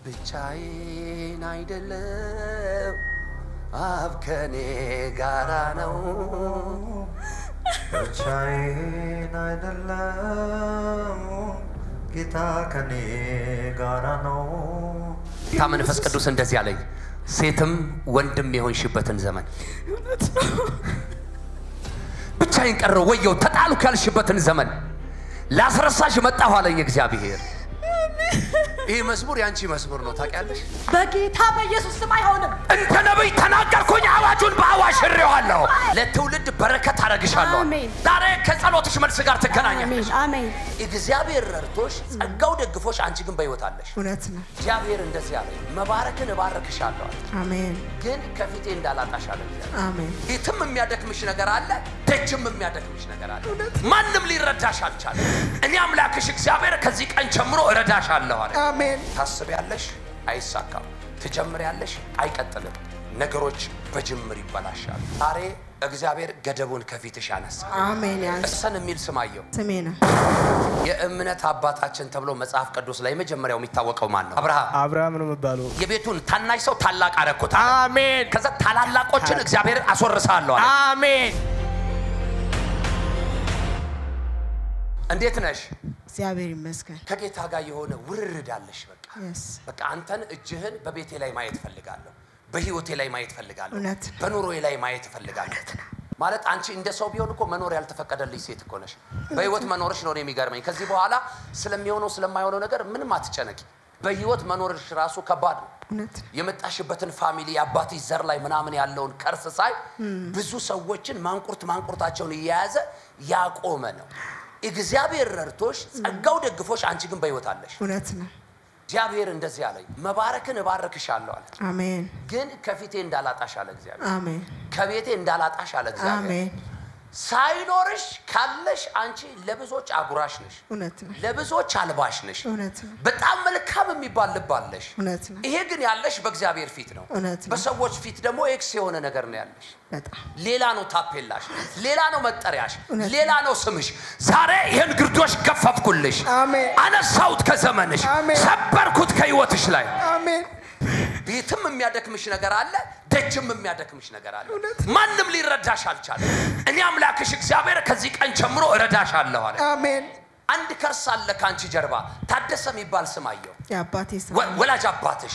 ብቻዬን አይደለም አብ ከኔ ጋራ ነው ብቻዬን አይደለም ጌታ ከኔ ጋራ ነው ታመንፈስ ቅዱስ እንደዚህ ያለኝ ሴትም ወንድም የሆንሽበትን ዘመን ብቻዬን ቀረው ወየው ተጣሉ ካልሽበትን ዘመን ላስረሳሽ መጣሁ አለኝ እግዚአብሔር ይሄ መስሙር ያንቺ መስሙር ነው ታውቂያለሽ በጌታ በኢየሱስ ስም አይሆንም እንደ ነብይ ተናገርኩኝ አዋጁን በአዋጅ ሽሬዋለሁ ለትውልድ በረከት አረግሻለሁ ዛሬ ከጸሎትሽ መልስ ጋር ትገናኛለሽ አሜን እግዚአብሔር ረድቶሽ ጸጋው ደግፎሽ አንቺ ግን በሕይወት አለሽ እውነት ነው እግዚአብሔር እንደዚህ ያለኝ መባረክን እባርክሻለሁ አሜን ግን ከፊቴ እንዳላጣሽ አለ አሜን የትም የሚያደክምሽ ነገር አለ ደጅም የሚያደክምሽ ነገር አለ ማንም ሊረዳሽ አልቻለም እኔ አምላክሽ እግዚአብሔር ከዚህ ቀን ጀምሮ እረዳሻለሁ አለ አሜን ታስቢያለሽ አይሳካም ትጀምሪያለሽ አይቀጥልም ነገሮች በጅምር ይበላሻሉ ዛሬ እግዚአብሔር ገደቡን ከፊትሽ ያነሳ አሜን እሰን የሚል ስማየው ስሜና የእምነት አባታችን ተብሎ መጽሐፍ ቅዱስ ላይ መጀመሪያው የሚታወቀው ማን ነው አብርሃም ነው የሚባለው የቤቱን ታናሽ ሰው ታላቅ አረኩት አሜን ከዛ ታላላቆችን እግዚአብሔር አስወርሳለሁ አለ አሜን እንዴት ነሽ እግዚአብሔር ይመስገን ከጌታ ጋር የሆነ ውርርድ አለሽ በቃ አንተን እጅህን በቤቴ ላይ ማየት ፈልጋለሁ በህይወቴ ላይ ማየት ፈልጋለሁ በኑሮዬ ላይ ማየት ፈልጋለሁ ማለት አንቺ እንደ ሰው ቢሆን እኮ መኖር ያልተፈቀደልሽ ሴት እኮ ነሽ በህይወት መኖርሽ ነው የሚገርመኝ ከዚህ በኋላ ስለሚሆነው ስለማይሆነው ነገር ምንም አትጨነቂ በህይወት መኖርሽ ራሱ ከባድ ነው የመጣሽበትን ፋሚሊ አባትሽ ዘር ላይ ምናምን ያለውን ከርስ ሳይ ብዙ ሰዎችን ማንቁርታቸውን እያያዘ ያቆመ ነው እግዚአብሔር ረድቶሽ ጸጋው ደግፎሽ አንቺ ግን በህይወት አለሽ እውነት ነው እግዚአብሔር እንደዚህ ያለኝ መባረክን እባርክሻለሁ አለ አሜን ግን ከፊቴ እንዳላጣሽ አለ እግዚአብሔር አሜን ከቤቴ እንዳላጣሽ አለ እግዚአብሔር አሜን ሳይኖርሽ ካለሽ አንቺ ለብዙዎች አጉራሽ ነሽ እውነት ነው ለብዙዎች አልባሽ ነሽ እውነት ነው በጣም መልካም የሚባል ልብ አለሽ እውነት ነው ይሄ ግን ያለሽ በእግዚአብሔር ፊት ነው በሰዎች ፊት ደግሞ ኤክስ የሆነ ነገር ነው ያለሽ በጣም ሌላ ነው ታፔላሽ ሌላ ነው መጠሪያሽ ሌላ ነው ስምሽ ዛሬ ይሄን ግርዶሽ ገፈፍኩልሽ አሜን አነሳውት ከዘመንሽ ሰበርኩት ከህይወትሽ ላይ አሜን ቤትም የሚያደክምሽ ነገር አለ ደጅም የሚያደክምሽ ነገር አለ ማንም ሊረዳሽ አልቻለም እኔ አምላክሽ እግዚአብሔር ከዚህ ቀን ጀምሮ እረዳሻለሁ አለ አሜን አንድ ከርስ አለ ካንቺ ጀርባ ታደሰ የሚባል ስም አየው ያባቴ ስም ወላጅ አባትሽ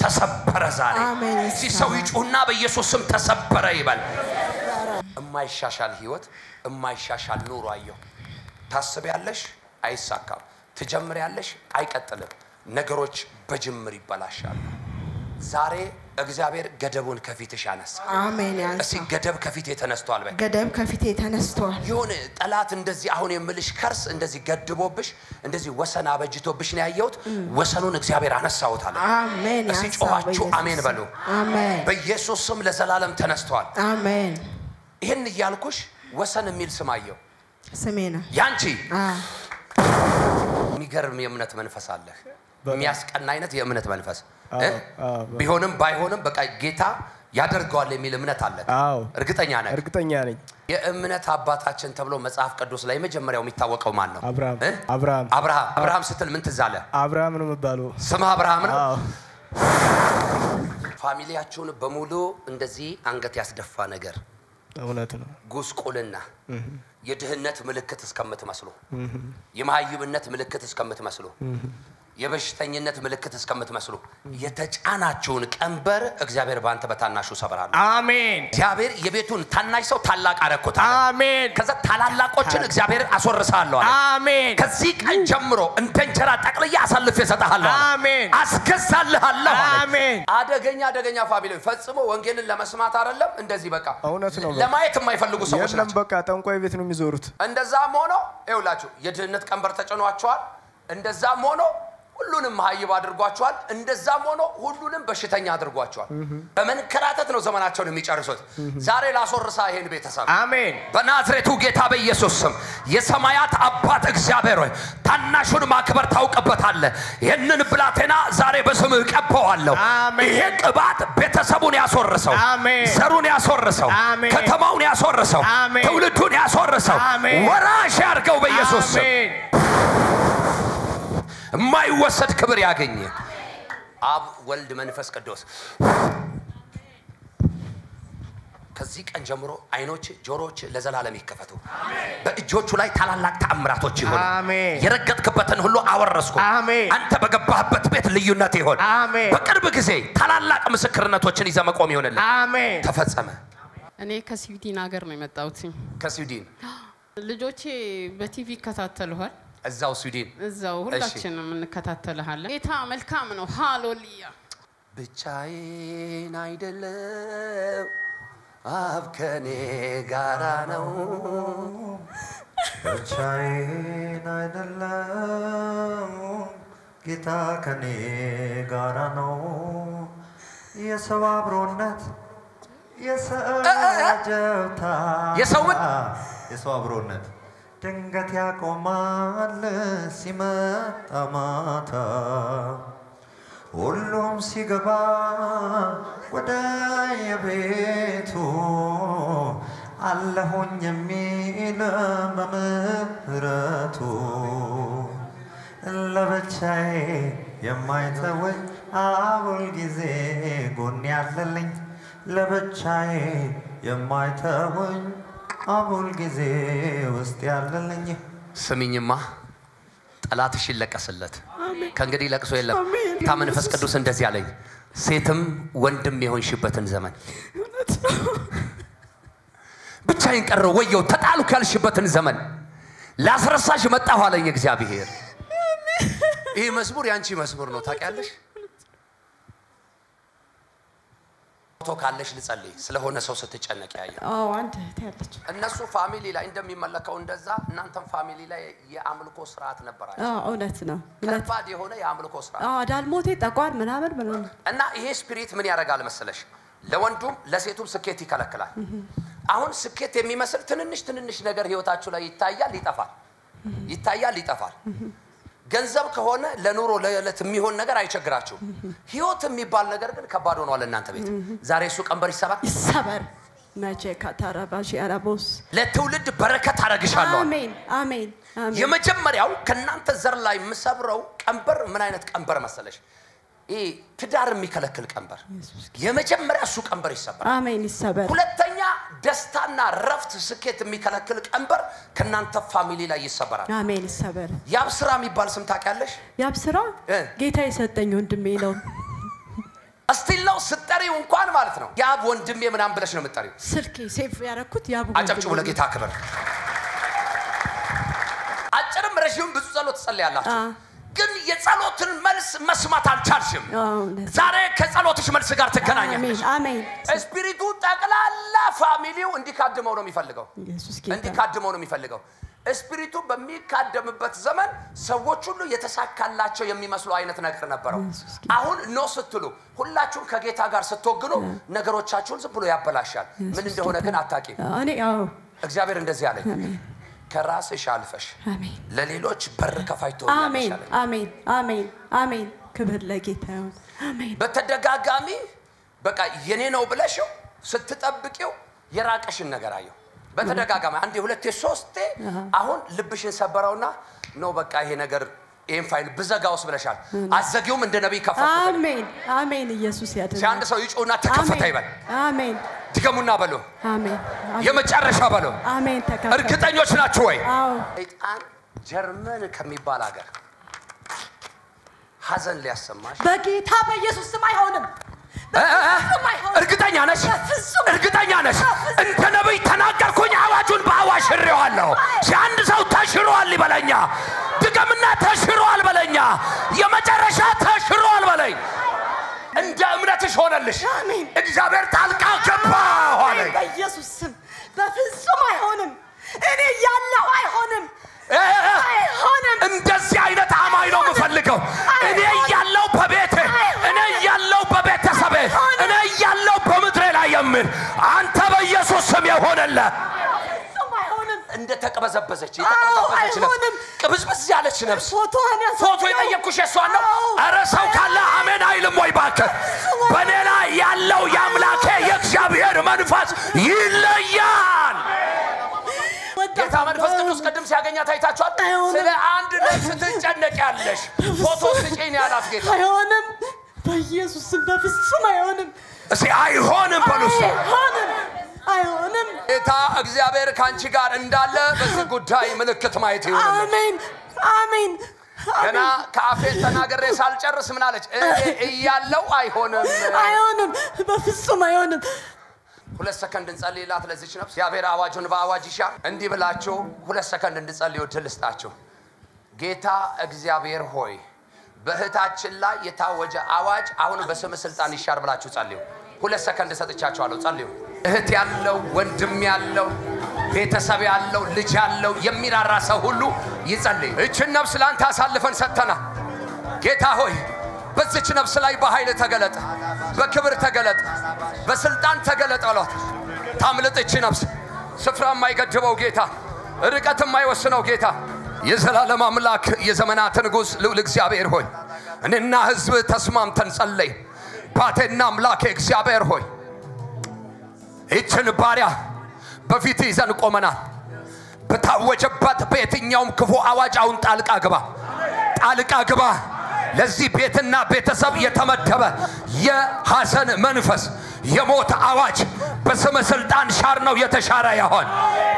ተሰበረ ዛሬ አሜን ሲሰው ይጩህና በኢየሱስ ስም ተሰበረ ይበል የማይሻሻል ህይወት የማይሻሻል ኑሮ አየው ታስቢያለሽ አይሳካም ትጀምሪያለሽ አይቀጥልም ነገሮች በጅምር ይበላሻሉ ዛሬ እግዚአብሔር ገደቡን ከፊትሽ ያነሳ አሜን እሺ ገደብ ከፊቴ ተነስቷል በይ ገደብ ከፊቴ ተነስቷል ይሁን ጠላት እንደዚህ አሁን የምልሽ ከርስ እንደዚህ ገድቦብሽ እንደዚህ ወሰን አበጅቶብሽ ነው ያየሁት ወሰኑን እግዚአብሔር አነሳውት አለ አሜን እሺ ጮኻችሁ አሜን በሉ አሜን በኢየሱስ ስም ለዘላለም ተነስቷል አሜን ይሄን ይያልኩሽ ወሰን የሚል ስም አየው ስሜና ያንቺ የሚገርም የእምነት መንፈስ አለ የሚያስቀና አይነት የእምነት መንፈስ ቢሆንም ባይሆንም በቃ ጌታ ያደርጋል የሚል እምነት አለ እርግጠኛ ነኝ የእምነት አባታችን ተብሎ መጽሐፍ ቅዱስ ላይ መጀመሪያው የሚታወቀው ማን ነው አብርሃም ስትል ምን ትዝ አለ አብርሃም ነው የሚባለው ስም አብርሃም ነው ፋሚሊያችሁን በሙሉ እንደዚህ አንገት ያስደፋ ነገር እውነት ነው ጉስቁልና የድህነት ምልክት እስከምትመስሉ የማህይብነት ምልክት እስከምትመስሉ የበሽተኝነት ምልክት እስከምትመስሉ የተጫናችሁን ቀንበር እግዚአብሔር ባንተ በታናሹ ሰበራል አሜን እግዚአብሔር የቤቱን ታናሽ ሰው ታላቅ አረኩት አሜን ከዛ ታላላቆችን እግዚአብሔር አስወርሳለሁ አሜን ከዚህ ቀን ጀምሮ እንደ እንጀራ ጠቅልዬ አሳልፌ እሰጥሃለሁ አሜን አስገዛልሃለሁ አሜን አደገኛ ፋሚሊ ፈጽሞ ወንጌልን ለመስማት አይደለም እንደዚህ በቃ እውነት ነው ለማየት የማይፈልጉ ሰዎች ናቸው በቃ ጠንቋይ ቤት ነው የሚዞሩት እንደዛም ሆኖ ይውላችሁ የድህነት ቀንበር ተጭኗቸዋል እንደዛም ሆኖ ሁሉንም ማህይብ አድርጓቸዋል እንደዛም ሆኖ ሁሉንም በሽተኛ አድርጓቸዋል በመንከራተት ነው ዘመናቸውን የሚጨርሱት ዛሬ ላስወርሳ ይሄን ቤተሰብ አሜን በናዝሬቱ ጌታ በኢየሱስ ስም የሰማያት አባት እግዚአብሔር ሆይ ታናሹን ማክበር ታውቅበታለህ ይሄንን ብላቴና ዛሬ በስምህ ቀባዋለሁ ይሄ ቅባት ቤተሰቡን ያስወርሰው ዘሩን ያስወርሰው ከተማውን ያስወርሰው ትውልዱን ያስወርሰው ወራሽ ያርገው በኢየሱስ ስም የማይወሰድ ክብር ያገኘ አብ ወልድ መንፈስ ቅዱስ ከዚህ ቀን ጀምሮ አይኖች ጆሮች ለዘላለም ይከፈቱ በእጆቹ ላይ ታላላቅ ተአምራቶች ይሁኑ የረገጥክበትን ሁሉ አወረስኩ አንተ በገባህበት ቤት ልዩነት ይሁን በቅርብ ጊዜ ታላላቅ ምስክርነቶችን ይዘመቆም ይሆንልህ ተፈጸመ እኔ ከስዊድን ሀገር ነው የመጣሁት ከስዊድን ልጆቼ በቲቪ ከተከታተሉሃል እዛው ስዊድን እዛው ሁላችንም እንከታተልሃለን ጌታ መልካም ነው ሃሌሉያ ብቻዬን አይደለም አብ ከኔ ጋራ ነው ብቻዬን አይደለም ጌታ ከኔ ጋራ ነው የሰው አብሮነት የሰው አብሮነት ድንገት ያቆማል ሲመጣ ማታ ሁሉም ሲገባ ወደ የቤቱ አለሁኝ የሚል በምህረቱ ለብቻዬ የማይተወኝ አሁል ጊዜ ጎን ያለልኝ ለብቻዬ የማይተወኝ አሁል ጊዜ ውስጥ ያለልኝ ስሚኝማ ጠላትሽ ይለቀስለት ከእንግዲህ ለቅሶ የለም ታመንፈስ ቅዱስ እንደዚህ ያለኝ ሴትም ወንድም የሆንሽበትን ዘመን ብቻዬን ቀረው ወየው ተጣልኩ ያልሽበትን ዘመን ላስረሳሽ መጣሁ አለኝ እግዚአብሔር ይሄ መዝሙር ያንቺ መዝሙር ነው ታውቂያለሽ ቶካለሽ ልጸልይ ስለሆነ ሰው ስትጨነቅ ያያል አንተ ታያለች እነሱ ፋሚሊ ላይ እንደሚመለከው እንደዛ እናንተም ፋሚሊ ላይ የአምልኮ ስርዓት ነበራችሁ እውነት ነው ከባድ የሆነ የአምልኮ ስርዓት ዳልሞቴ ጠቋር ምናምን እና ይሄ ስፒሪት ምን ያደርጋል መሰለሽ ለወንዱም ለሴቱም ስኬት ይከለክላል አሁን ስኬት የሚመስል ትንንሽ ነገር ህይወታችሁ ላይ ይታያል ይጠፋል ገንዘብ ከሆነ ለኑሮ ለዕለት የሚሆን ነገር አይቸግራችሁ ህይወት የሚባል ነገር ግን ከባድ ሆኗል እናንተ ቤት ዛሬ እሱ ቀንበር ይሰበር መቼ ካታራባሽ ያራቦስ ለትውልድ በረከት አረግሻለሁ አሜን የመጀመሪያው ከናንተ ዘር ላይ መሰብረው ቀንበር ምን አይነት ቀንበር መሰለሽ ይሄ ትዳር የሚከለክል ቀንበር የመጀመሪያ እሱ ቀንበር ይሰበር አሜን ይሰበር ሁለተኛ ደስታና ረፍት ስኬት የሚከለክል ቀንበር ከናንተ ፋሚሊ ላይ ይሰበራል አሜን ይሰበር ያብስራ የሚባል ስም ታውቂያለሽ ያብስራ ጌታ የሰጠኝ ወንድሜ ነው እስቲል ነው ስትጠሪው እንኳን ማለት ነው ያብ ወንድሜ ምናምን ብለሽ ነው የምትጠሪው ስልኬ ሴፍ ያረኩት ያብ አጨብጭቡ ለጌታ ክብር አጭርም ረጅም ብዙ ጸሎት ጸልያላችሁ ግን የጸሎትን መልስ መስማት አልቻልሽም ዛሬ ከጸሎትሽ መልስ ጋር ትገናኛለሽ አሜን ስፒሪቱ ጠቅላላ ፋሚሊው እንዲካድመው ነው የሚፈልገው ስፒሪቱ በሚካደምበት ዘመን ሰዎች ሁሉ የተሳካላቸው የሚመስሉ አይነት ነገር ነበረው አሁን ነው ስትሉ ሁላችሁም ከጌታ ጋር ስትወግኑ ነገሮቻችሁን ዝም ብሎ ያበላሻል ምን እንደሆነ ግን አታውቂም እግዚአብሔር እንደዚህ አለኝ ከራስሽ አልፈሽ ለሌሎች በር ከፋይቶ አሜን ክብር ለጌታ ይሁን አሜን በተደጋጋሚ በቃ የኔ ነው ብለሽው ስትጠብቂው የራቀሽን ነገር አየው በተደጋጋሚ አንዴ ሁለቴ ሶስቴ አሁን ልብሽን ሰበረውና ነው በቃ ይሄ ነገር ይሄን ፋይል ብዘጋውስ ብለሻል አዘጊውም እንደ ነብይ ከፈተ አሜን ኢየሱስ ያድርግ አንድ ሰው ይጮና ተከፈተ ይበል አሜን ድገሙና በሉ አሜን የመጨረሻ በሉ አሜን ተከፈተ እርግጠኞች ናችሁ ወይ አዎ ሰይጣን ጀርመን ከሚባል ሀገር ሐዘን ሊያሰማሽ በጌታ በኢየሱስ ስም አይሆንም እርግጠኛ ነሽ እንደ ነብይ ተናገርኩኝ አዋጁን በአዋጅ ሽሬዋለሁ አንድ ሰው ተሽሯል ይበለኛ ድገምና ተሽሯል በለኛ የመጨረሻ ተሽሯል በለኝ እንደ እምነትሽ ሆነልሽ እግዚአብሔር ጣልቃ ገባ ሆነ በኢየሱስ ስም በፍጹም አይሆንም እኔ ያለው አይሆንም እንደዚህ አይነት አማኝ ነው የምፈልገው እኔ ያለው በቤቴ እኔ ያለው በቤተሰቤ እኔ ያለው በምድሬ ላይ የምን አንተ በኢየሱስ ስም የሆነለ እንደ ተቀበዘበዘች ቅብዝብዝ ያለች ነፍስ ፎቶ የጠየቅኩሽ የሷን ነው ኧረ ሰው ካለ አሜን አይልም ወይ ባክህ በኔ ላይ ያለው የአምላኬ የእግዚአብሔር መንፈስ ይለያል ጌታ መንፈስ ቅዱስ ቀድም ሲያገኛት አይታችኋል ስለ አንድ ነፍስ ትጨነቂያለሽ ፎቶ ስጪኝ ያላት ጌታ አይሆንም በኢየሱስ በፍጹም አይሆንም እስቲ አይሆንም በሉስ አይሆንም ጌታ እግዚአብሔር ካንቺ ጋር እንዳለ በዚህ ጉዳይ ምልክት ማየት ይሁን አሜን አሜን ገና ካፌ ተናገሬ ሳልጨርስ ምን አለች እያለው አይሆንም በፍጹም አይሆንም 2 ሰከንድ እንጸልይላት ለዚች ነፍስ እግዚአብሔር አዋጁን በአዋጅ ይሻር እንዲህ ብላችሁ 2 ሰከንድ እንጸልዩ ትልስጣችሁ ጌታ እግዚአብሔር ሆይ በእህታችን ላይ የታወጀ አዋጅ አሁን በስም ስልጣን ይሻር ብላችሁ ጸልዩ 2 ሰከንድ ሰጥቻችኋለሁ ጸልዩ እህት ያለው ወንድም ያለው ቤተሰብ ያለው ልጅ ያለው የሚራራ ሰው ሁሉ ይጸልይ እቺን ነፍስ ላንተ አሳልፈን ሰጥተና ጌታ ሆይ በዚች ነፍስ ላይ በኃይል ተገለጠ በክብር ተገለጠ በስልጣን ተገለጠ አሏት ታምልጥ እቺ ነፍስ ስፍራ የማይገድበው ጌታ ርቀት የማይወስነው ጌታ የዘላለም አምላክ የዘመናት ንጉስ ልዑል እግዚአብሔር ሆይ እኔና ህዝብ ተስማምተን ጸለይ ባቴና አምላክ እግዚአብሔር ሆይ እቺን ባሪያ በፊት ይዘን ቆመናል በታወጀበት በየትኛውም ክፉ አዋጅ አሁን ጣልቃ ግባ ለዚህ ቤትና ቤተሰብ የተመደበ የሐዘን መንፈስ የሞት አዋጅ በስም ስልጣን ሻር ነው የተሻረ ይሆን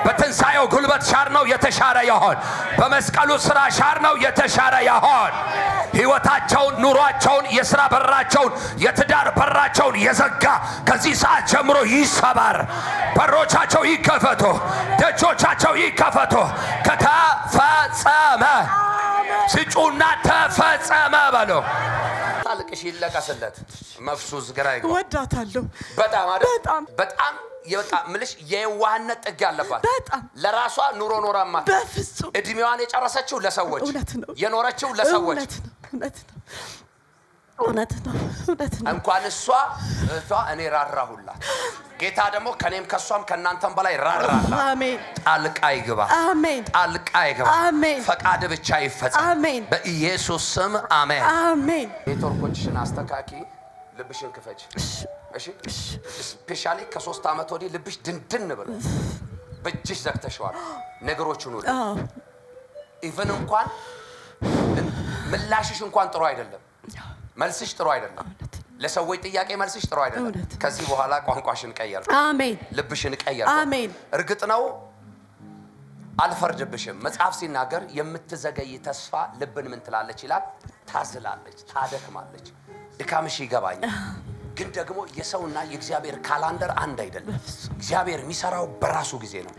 በትንሳኤው ጉልበት ሻር ነው የተሻረ ይሆን በመስቀሉ ስራ ሻር ነው የተሻረ ይሆን ህይወታቸውን ኑሯቸውን የሥራ በራቸውን የትዳር በራቸውን የዘጋ ከዚህ ሰዓት ጀምሮ ይሰባር በሮቻቸው ይከፈቱ ደጆቻቸው ይከፈቱ ከተፈጸመ ሲጩና ተፈጸመ ባሎ ታልቅሽ ይለቀስለት መፍሱስ ግራይ ወዳታለሁ በጣም የበቃ ምልሽ የዋህነት ጥግ ያለባት ለራሷ ኑሮ ኖራማ በፍጹም እድሜዋን የጨረሰችው ለሰዎች የኖረችው ለሰዎች እውነት ነው እንኳን እሷ እኔ ራራሁላት ጌታ ደግሞ ከኔም ከሷም ከናንተም በላይ ራራላ አሜን ጣልቃ ይግባ አሜን ፈቃድ ብቻ ይፈጸም በኢየሱስ ስም አሜን ኔትወርኮችሽን አስተካኪ ልብሽን ክፈች እሺ ስፔሻሊ ከ3 አመት ወዲህ ልብሽ ድንድን ብሎ በእጅሽ ዘግተሽዋል ነገሮችን ሁሉ ኢቭን እንኳን ምላሽሽ እንኳን ጥሩ አይደለም መልስሽ ጥሩ አይደለም ለሰዎች ጥያቄ መልስሽ ጥሩ አይደለም ከዚህ በኋላ ቋንቋሽን ቀየር አሜን ልብሽን ቀየር አሜን እርግጥ ነው አልፈርድብሽም መጽሐፍ ሲናገር የምትዘገይ ተስፋ ልብን ምን ትላለች ይላል ታዝላለች ታደክማለች ድካምሽ ይገባኛል ግን ደግሞ የሰውና የእግዚአብሔር ካላንደር አንድ አይደለም እግዚአብሔር የሚሰራው በራሱ ጊዜ ነው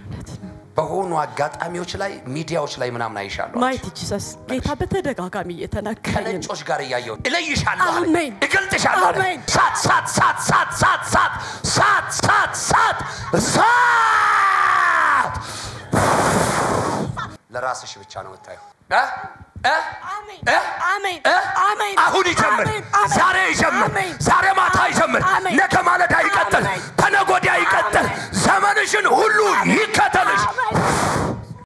በሆኑ አጋጣሚዎች ላይ ሚዲያዎች ላይ ምናምን አይሻለሁ ማይቲ ጂሰስ ጌታ በተደጋጋሚ የተናገረ ከነጮች ጋር ያያየው እለይሻለሁ አሜን እገልጥሻለሁ አሜን ሳት ለራስሽ ብቻ ነው የምታየው አሜን አሁን ይጀምር ዛሬ